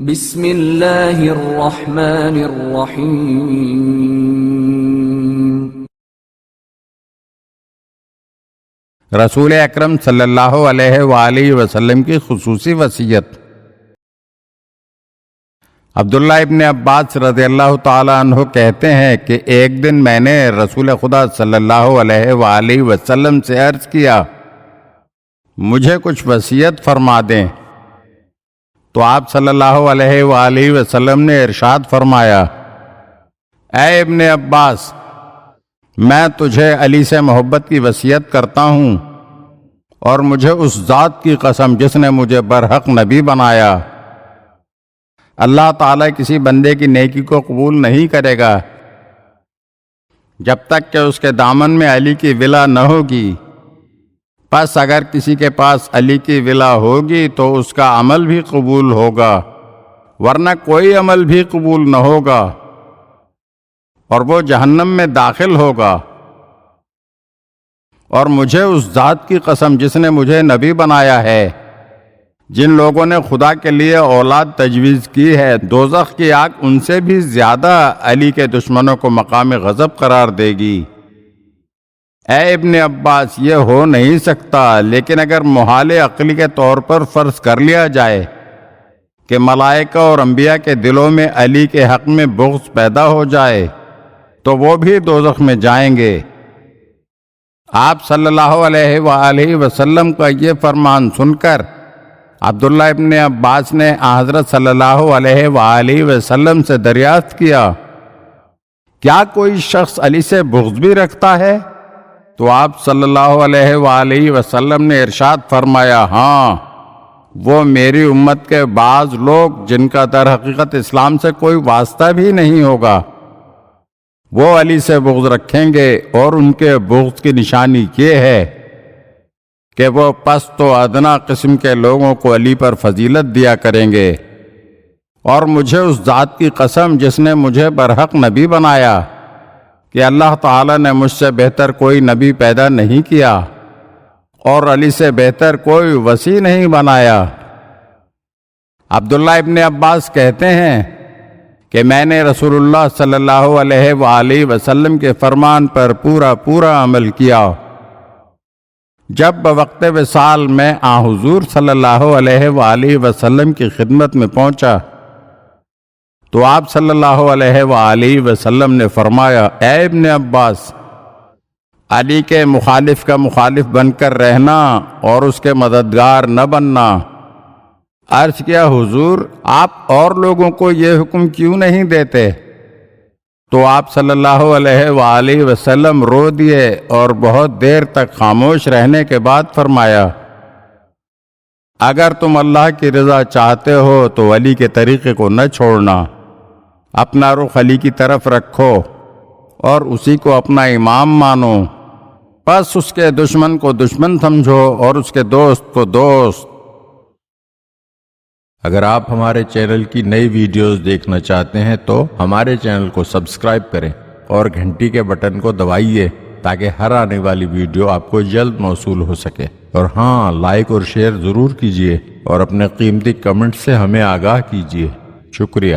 بسم اللہ الرحمن الرحیم۔ رسول اکرم صلی اللہ علیہ وآلہ وسلم کی خصوصی وصیت۔ عبداللہ ابن عباس رضی اللہ تعالیٰ عنہ کہتے ہیں کہ ایک دن میں نے رسول خدا صلی اللہ علیہ وآلہ وسلم سے عرض کیا، مجھے کچھ وصیت فرما دیں، تو آپ صلی اللہ علیہ وآلہ وسلم نے ارشاد فرمایا، اے ابن عباس، میں تجھے علی سے محبت کی وصیت کرتا ہوں، اور مجھے اس ذات کی قسم جس نے مجھے برحق نبی بنایا، اللہ تعالیٰ کسی بندے کی نیکی کو قبول نہیں کرے گا جب تک کہ اس کے دامن میں علی کی ولا نہ ہوگی۔ پس اگر کسی کے پاس علی کی ولا ہوگی تو اس کا عمل بھی قبول ہوگا، ورنہ کوئی عمل بھی قبول نہ ہوگا، اور وہ جہنم میں داخل ہوگا۔ اور مجھے اس ذات کی قسم جس نے مجھے نبی بنایا ہے، جن لوگوں نے خدا کے لیے اولاد تجویز کی ہے، دوزخ کی آگ ان سے بھی زیادہ علی کے دشمنوں کو مقام غضب قرار دے گی۔ اے ابن عباس، یہ ہو نہیں سکتا، لیکن اگر محال عقلی کے طور پر فرض کر لیا جائے کہ ملائکہ اور انبیاء کے دلوں میں علی کے حق میں بغض پیدا ہو جائے تو وہ بھی دوزخ میں جائیں گے۔ آپ صلی اللہ علیہ وآلہ وسلم کا یہ فرمان سن کر عبداللہ ابن عباس نے حضرت صلی اللہ علیہ وآلہ وسلم سے دریافت کیا، کیا کوئی شخص علی سے بغض بھی رکھتا ہے؟ تو آپ صلی اللہ علیہ وآلہ وسلم نے ارشاد فرمایا، ہاں، وہ میری امت کے بعض لوگ جن کا در حقیقت اسلام سے کوئی واسطہ بھی نہیں ہوگا، وہ علی سے بغض رکھیں گے، اور ان کے بغض کی نشانی یہ ہے کہ وہ پست و ادنا قسم کے لوگوں کو علی پر فضیلت دیا کریں گے۔ اور مجھے اس ذات کی قسم جس نے مجھے برحق نبی بنایا کہ اللہ تعالیٰ نے مجھ سے بہتر کوئی نبی پیدا نہیں کیا، اور علی سے بہتر کوئی وصی نہیں بنایا۔ عبداللہ ابن عباس کہتے ہیں کہ میں نے رسول اللہ صلی اللہ علیہ وآلہ وسلم کے فرمان پر پورا عمل کیا۔ جب بوقت وصال میں حضور صلی اللہ علیہ وآلہ وسلم کی خدمت میں پہنچا تو آپ صلی اللہ علیہ وآلہ وسلم نے فرمایا، اے ابن عباس، علی کے مخالف کا مخالف بن کر رہنا اور اس کے مددگار نہ بننا۔ عرض کیا، حضور، آپ اور لوگوں کو یہ حکم کیوں نہیں دیتے؟ تو آپ صلی اللہ علیہ وآلہ وسلم رو دیے اور بہت دیر تک خاموش رہنے کے بعد فرمایا، اگر تم اللہ کی رضا چاہتے ہو تو علی کے طریقے کو نہ چھوڑنا، اپنا رخ علی کی طرف رکھو اور اسی کو اپنا امام مانو، پس اس کے دشمن کو دشمن سمجھو اور اس کے دوست کو دوست۔ اگر آپ ہمارے چینل کی نئی ویڈیوز دیکھنا چاہتے ہیں تو ہمارے چینل کو سبسکرائب کریں اور گھنٹی کے بٹن کو دبائیے تاکہ ہر آنے والی ویڈیو آپ کو جلد موصول ہو سکے۔ اور ہاں، لائک اور شیئر ضرور کیجیے اور اپنے قیمتی کمنٹ سے ہمیں آگاہ کیجیے۔ شکریہ۔